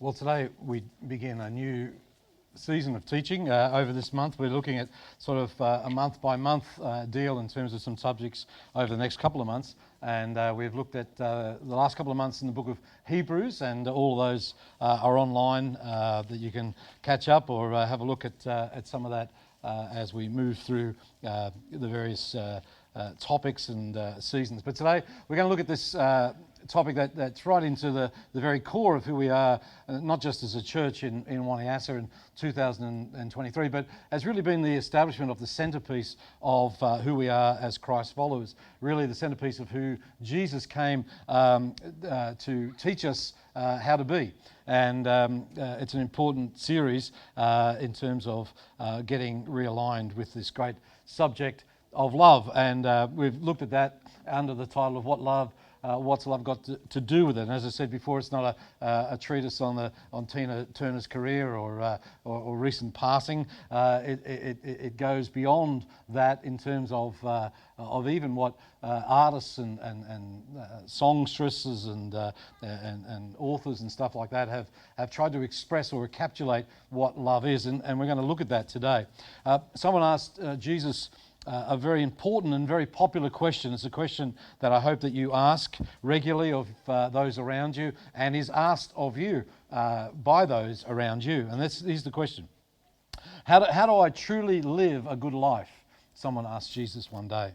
Well, today we begin a new season of teaching. Over this month, we're looking at sort of a month-by-month deal in terms of some subjects over the next couple of months. And we've looked at the last couple of months in the book of Hebrews, and all of those are online that you can catch up or have a look at some of that as we move through the various topics and seasons. But today we're going to look at this topic that's right into the very core of who we are, not just as a church in Wanniassa in 2023, but has really been the establishment of the centerpiece of who we are as Christ followers, really the centerpiece of who Jesus came to teach us how to be. And it's an important series in terms of getting realigned with this great subject of love. And we've looked at that under the title of What's Love Got to Do with It? And as I said before, it's not a treatise on Tina Turner's career or recent passing. It goes beyond that in terms of even what artists and songstresses and authors and stuff like that have tried to express or encapsulate what love is. And we're going to look at that today. Someone asked Jesus a very important and very popular question. It's a question that I hope that you ask regularly of those around you and is asked of you by those around you. And here's the question. How do I truly live a good life? Someone asked Jesus one day.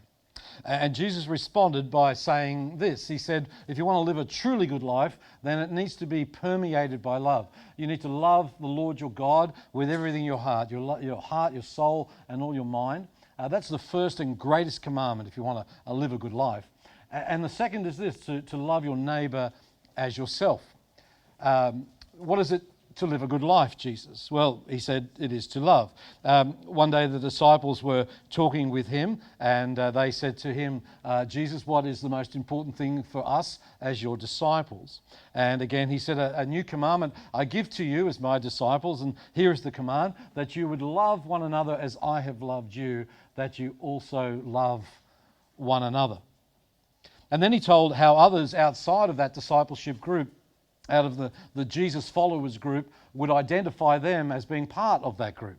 And Jesus responded by saying this. He said, if you want to live a truly good life, then it needs to be permeated by love. You need to love the Lord your God with everything in your heart, your soul, and all your mind. That's the first and greatest commandment if you want to live a good life. And the second is this, to love your neighbour as yourself. What is it to live a good life, Jesus? Well, he said it is to love. One day the disciples were talking with him, and they said to him, Jesus, what is the most important thing for us as your disciples? And again he said, a new commandment I give to you as my disciples, and here is the command, that you would love one another as I have loved you, that you also love one another. And then he told how others outside of that discipleship group, out of the Jesus followers group, would identify them as being part of that group.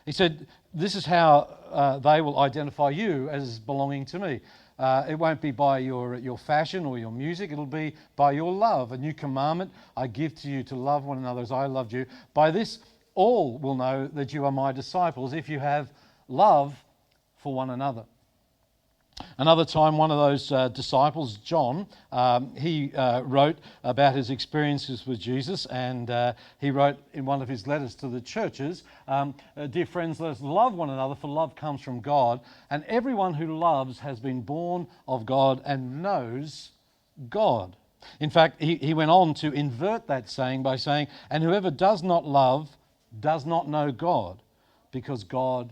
He said, this is how they will identify you as belonging to me. It won't be by your fashion or your music, it'll be by your love. A new commandment I give to you, to love one another as I loved you. By this all will know that you are my disciples, if you have love for one another. Another time, one of those disciples, John, he wrote about his experiences with Jesus, and he wrote in one of his letters to the churches, dear friends, let us love one another, for love comes from God, and everyone who loves has been born of God and knows God. In fact, he went on to invert that saying by saying, and whoever does not love does not know God, because God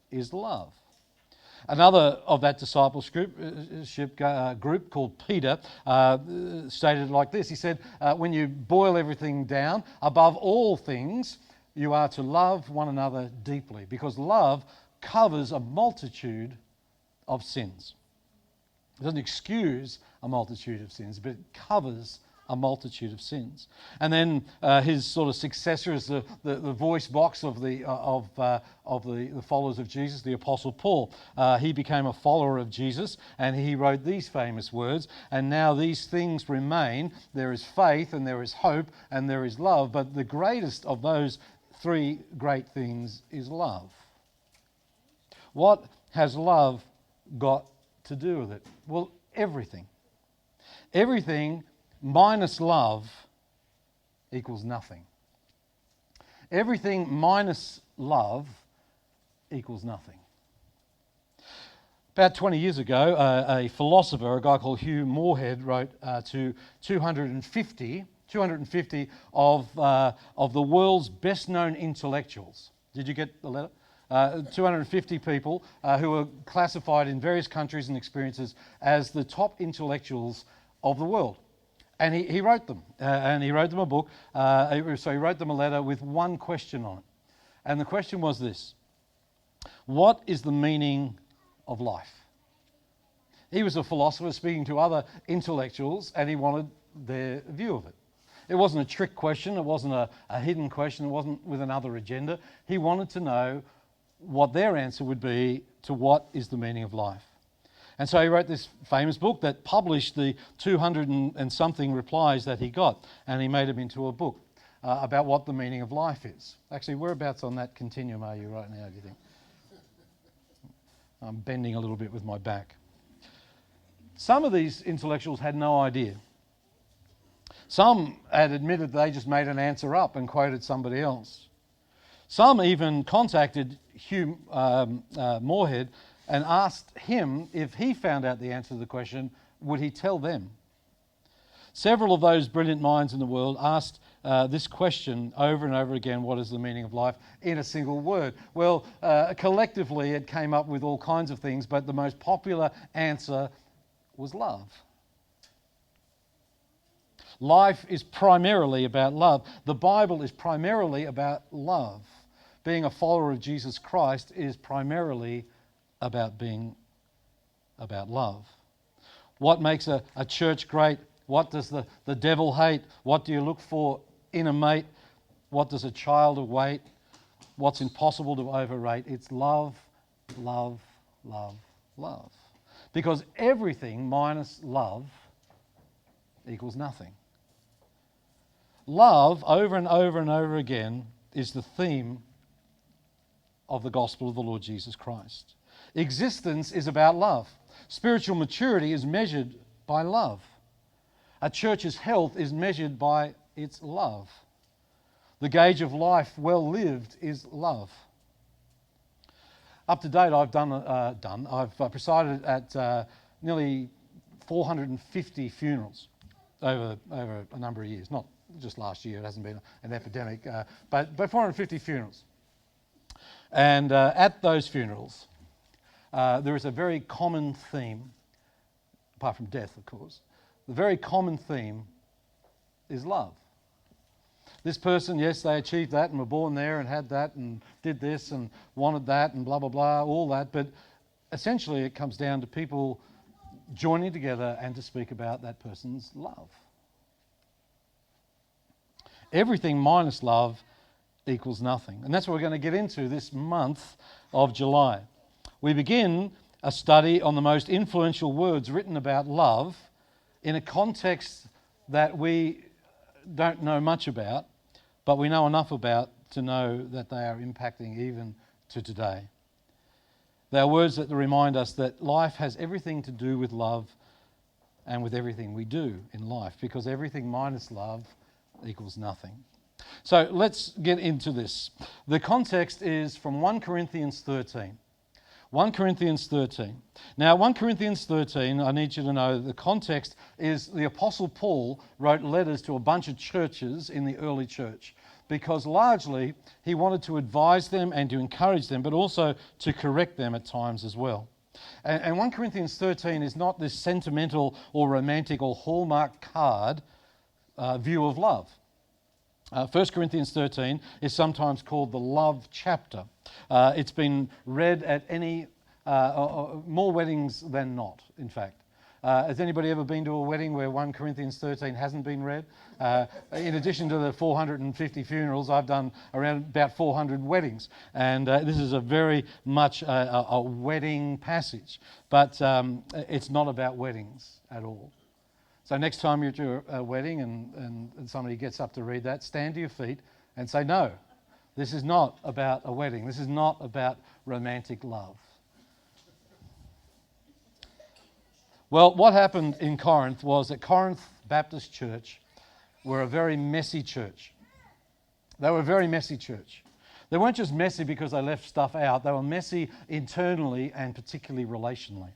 is love. Another of that discipleship group called Peter stated it like this. He said, when you boil everything down, above all things, you are to love one another deeply, because love covers a multitude of sins. It doesn't excuse a multitude of sins, but it covers a multitude of sins. And then his sort of successor is the voice box of the followers of Jesus, the Apostle Paul. He became a follower of Jesus, and he wrote these famous words, and now these things remain. There is faith, and there is hope, and there is love, but the greatest of those three great things is love. What has love got to do with it? Well, everything. Everything minus love equals nothing. Everything minus love equals nothing. About 20 years ago, a philosopher, a guy called Hugh Moorhead, wrote to 250 of the world's best-known intellectuals. Did you get the letter? 250 people who were classified in various countries and experiences as the top intellectuals of the world. And he wrote them, and he wrote them a book. So he wrote them a letter with one question on it. And the question was this: what is the meaning of life? He was a philosopher speaking to other intellectuals, and he wanted their view of it. It wasn't a trick question. It wasn't a hidden question. It wasn't with another agenda. He wanted to know what their answer would be to what is the meaning of life. And so he wrote this famous book that published the 200 and something replies that he got, and he made them into a book about what the meaning of life is. Actually, whereabouts on that continuum are you right now, do you think? I'm bending a little bit with my back. Some of these intellectuals had no idea. Some had admitted they just made an answer up and quoted somebody else. Some even contacted Hugh Moorhead and asked him if he found out the answer to the question, would he tell them? Several of those brilliant minds in the world asked this question over and over again, what is the meaning of life, in a single word? Well, collectively it came up with all kinds of things, but the most popular answer was love. Life is primarily about love. The Bible is primarily about love. Being a follower of Jesus Christ is primarily about being about love. What makes a church great? What does the devil hate? What do you look for in a mate? What does a child await? What's impossible to overrate? It's love, love, love, love. Because everything minus love equals nothing. Love, over and over and over again, is the theme of the gospel of the Lord Jesus Christ. Existence is about love. Spiritual maturity is measured by love. A church's health is measured by its love. The gauge of life well lived is love. Up to date, I've presided at nearly 450 funerals over a number of years. Not just last year, it hasn't been an epidemic, but 450 funerals. And at those funerals, there is a very common theme, apart from death, of course. The very common theme is love. This person, yes, they achieved that and were born there and had that and did this and wanted that and blah, blah, blah, all that. But essentially it comes down to people joining together and to speak about that person's love. Everything minus love equals nothing. And that's what we're going to get into this month of July. We begin a study on the most influential words written about love in a context that we don't know much about, but we know enough about to know that they are impacting even to today. They are words that remind us that life has everything to do with love and with everything we do in life, because everything minus love equals nothing. So let's get into this. The context is from 1 Corinthians 13. 1 Corinthians 13. Now, 1 Corinthians 13, I need you to know the context is the Apostle Paul wrote letters to a bunch of churches in the early church because largely he wanted to advise them and to encourage them, but also to correct them at times as well. And 1 Corinthians 13 is not this sentimental or romantic or hallmark card view of love. 1 Corinthians 13 is sometimes called the love chapter. It's been read at any more weddings than not, in fact. Has anybody ever been to a wedding where 1 Corinthians 13 hasn't been read? In addition to the 450 funerals, I've done around about 400 weddings. And this is a very much a wedding passage. But it's not about weddings at all. So next time you're to a wedding and somebody gets up to read that, stand to your feet and say, no, this is not about a wedding. This is not about romantic love. Well, what happened in Corinth was that Corinth Baptist Church were a very messy church. They were a very messy church. They weren't just messy because they left stuff out. They were messy internally and particularly relationally.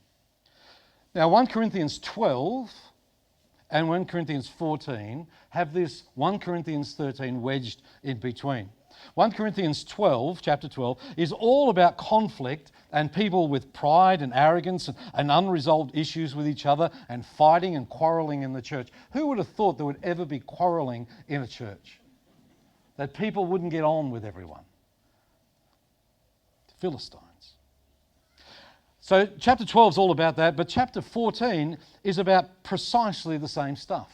Now, 1 Corinthians 12... and 1 Corinthians 14 have this 1 Corinthians 13 wedged in between. 1 Corinthians 12, chapter 12, is all about conflict and people with pride and arrogance and unresolved issues with each other and fighting and quarrelling in the church. Who would have thought there would ever be quarrelling in a church? That people wouldn't get on with everyone. Philistines. So chapter 12 is all about that, but chapter 14 is about precisely the same stuff.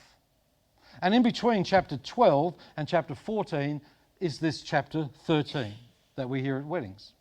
And in between chapter 12 and chapter 14 is this chapter 13 that we hear at weddings.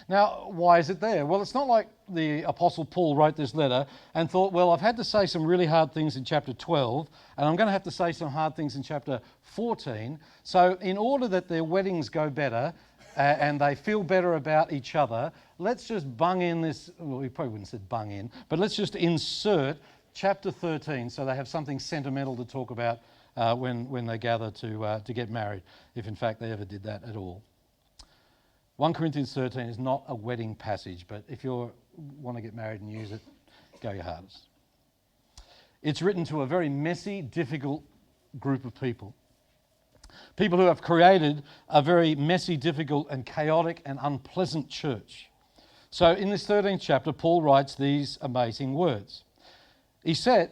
Now, why is it there? Well, it's not like the Apostle Paul wrote this letter and thought, well, I've had to say some really hard things in chapter 12, and I'm going to have to say some hard things in chapter 14. So in order that their weddings go better and they feel better about each other, let's just bung in this, well, we probably wouldn't say bung in, but let's just insert chapter 13 so they have something sentimental to talk about when they gather to get married, if in fact they ever did that at all. 1 Corinthians 13 is not a wedding passage, but if you want to get married and use it, go your hardest. It's written to a very messy, difficult group of people. People who have created a very messy, difficult and chaotic and unpleasant church. So in this 13th chapter, Paul writes these amazing words. He said,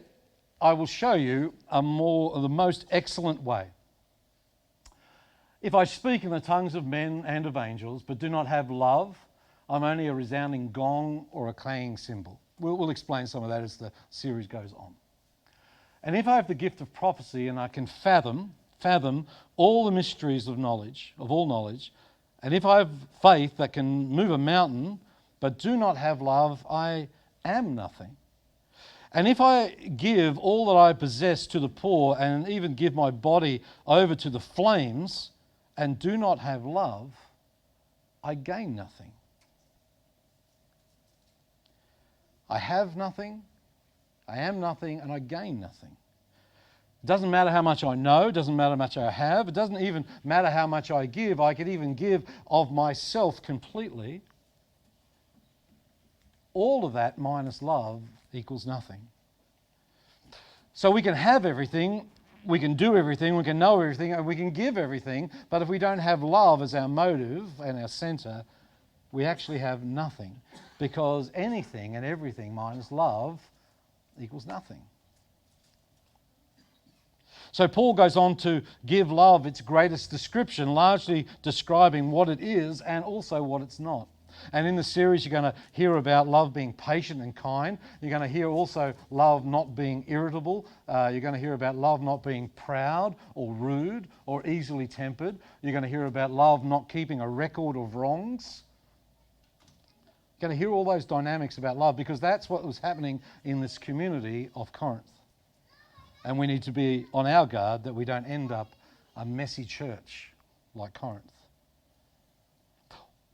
I will show you the most excellent way. If I speak in the tongues of men and of angels, but do not have love, I'm only a resounding gong or a clanging cymbal. We'll explain some of that as the series goes on. And if I have the gift of prophecy and I can fathom all the mysteries of knowledge, of all knowledge, and if I have faith that can move a mountain, but do not have love, I am nothing. And if I give all that I possess to the poor and even give my body over to the flames and do not have love, I gain nothing. I have nothing, I am nothing, and I gain nothing. It doesn't matter how much I know, it doesn't matter how much I have, it doesn't even matter how much I give. I could even give of myself completely. All of that minus love equals nothing. So we can have everything, we can do everything, we can know everything, and we can give everything, but if we don't have love as our motive and our centre, we actually have nothing. Because anything and everything minus love equals nothing. So Paul goes on to give love its greatest description, largely describing what it is and also what it's not. And in the series, you're going to hear about love being patient and kind. You're going to hear also love not being irritable. You're going to hear about love not being proud or rude or easily tempered. You're going to hear about love not keeping a record of wrongs. You're going to hear all those dynamics about love because that's what was happening in this community of Corinth. And we need to be on our guard that we don't end up a messy church like Corinth.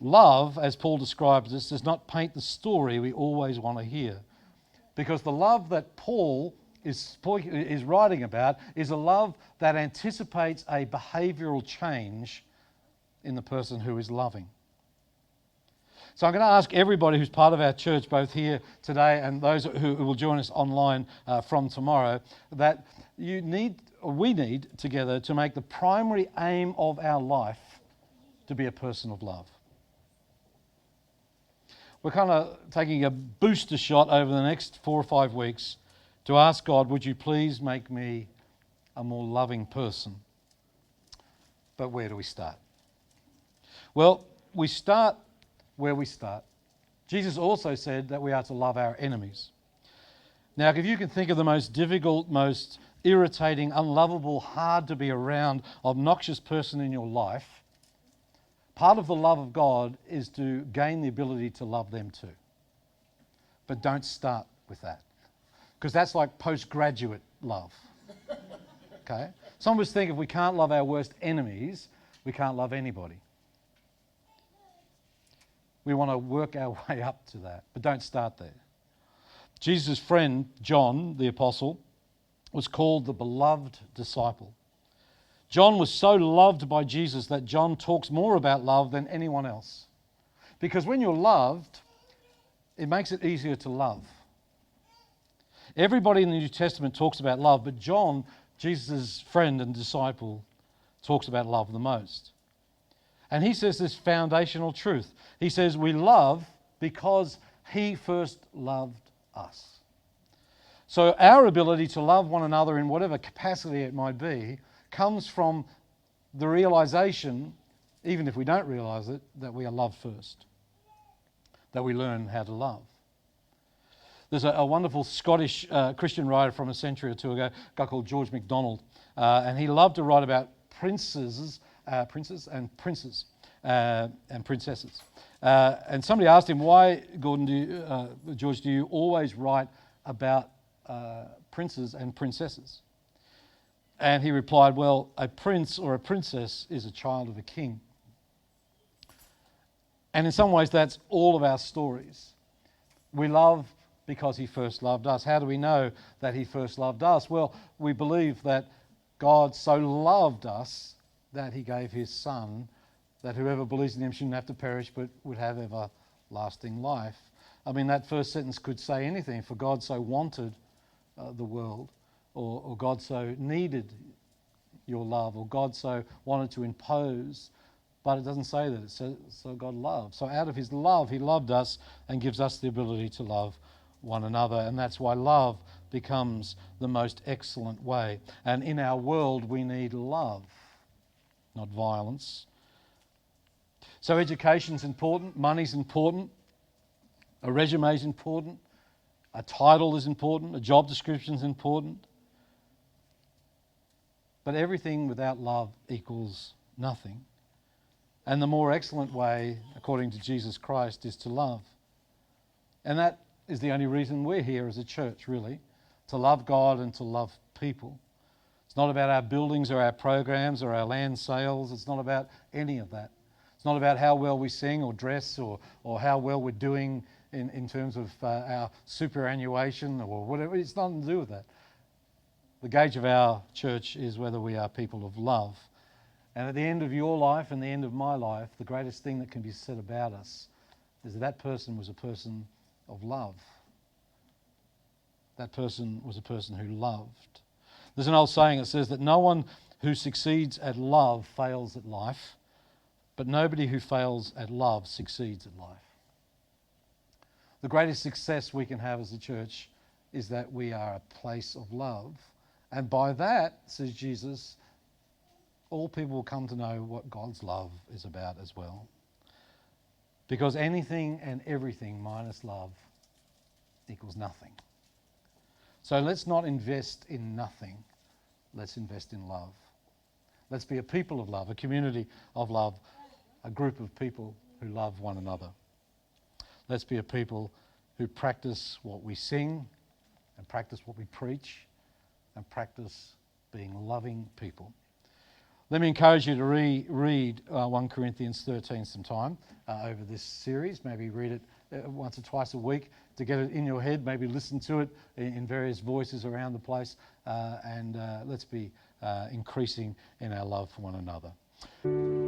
Love, as Paul describes this, does not paint the story we always want to hear. Because the love that Paul is writing about is a love that anticipates a behavioural change in the person who is loving. So I'm going to ask everybody who's part of our church, both here today and those who will join us online from tomorrow, that we need together to make the primary aim of our life to be a person of love. We're kind of taking a booster shot over the next 4 or 5 weeks to ask God, would you please make me a more loving person? But where do we start? Well, we start where we start. Jesus also said that we are to love our enemies. Now, if you can think of the most difficult, most irritating, unlovable, hard to be around, obnoxious person in your life, part of the love of God is to gain the ability to love them too. But don't start with that. Because that's like postgraduate love. Okay? Some of us think if we can't love our worst enemies, we can't love anybody. We want to work our way up to that, but don't start there. Jesus' friend, John, the apostle, was called the beloved disciple. John was so loved by Jesus that John talks more about love than anyone else. Because when you're loved, it makes it easier to love. Everybody in the New Testament talks about love, but John, Jesus' friend and disciple, talks about love the most. And he says this foundational truth. He says, we love because he first loved us. So our ability to love one another in whatever capacity it might be comes from the realization, even if we don't realize it, that we are loved first. That we learn how to love. There's a wonderful Scottish Christian writer from a century or two ago, a guy called George MacDonald, and he loved to write about princes and princes and princesses. And somebody asked him, why, Gordon, George, do you always write about princes and princesses? And he replied, well, a prince or a princess is a child of a king. And in some ways, that's all of our stories. We love because he first loved us. How do we know that he first loved us? Well, we believe that God so loved us that he gave his son, that whoever believes in him shouldn't have to perish but would have everlasting life. I mean, that first sentence could say anything. For God so wanted the world, or God so needed your love, or God so wanted to impose. But it doesn't say that. It says so God loved. So out of his love, he loved us and gives us the ability to love one another. And that's why love becomes the most excellent way. And in our world, we need love, not violence. So education's important, money's important, a resume's important, a title is important, a job description's important. But everything without love equals nothing. And the more excellent way, according to Jesus Christ, is to love. And that is the only reason we're here as a church, really, to love God and to love people. It's not about our buildings or our programs or our land sales. It's not about any of that. It's not about how well we sing or dress or how well we're doing in terms of our superannuation or whatever. It's nothing to do with that. The gauge of our church is whether we are people of love. And at the end of your life and the end of my life, the greatest thing that can be said about us is that person was a person of love. That person was a person who loved. There's an old saying that says that no one who succeeds at love fails at life, but nobody who fails at love succeeds at life. The greatest success we can have as a church is that we are a place of love. And by that, says Jesus, all people will come to know what God's love is about as well. Because anything and everything minus love equals nothing. So let's not invest in nothing. Let's invest in love. Let's be a people of love, a community of love, a group of people who love one another. Let's be a people who practice what we sing and practice what we preach and practice being loving people. Let me encourage you to read 1 Corinthians 13 sometime over this series. Maybe read it once or twice a week to get it in your head. Maybe listen to it in various voices around the place. And let's be increasing in our love for one another.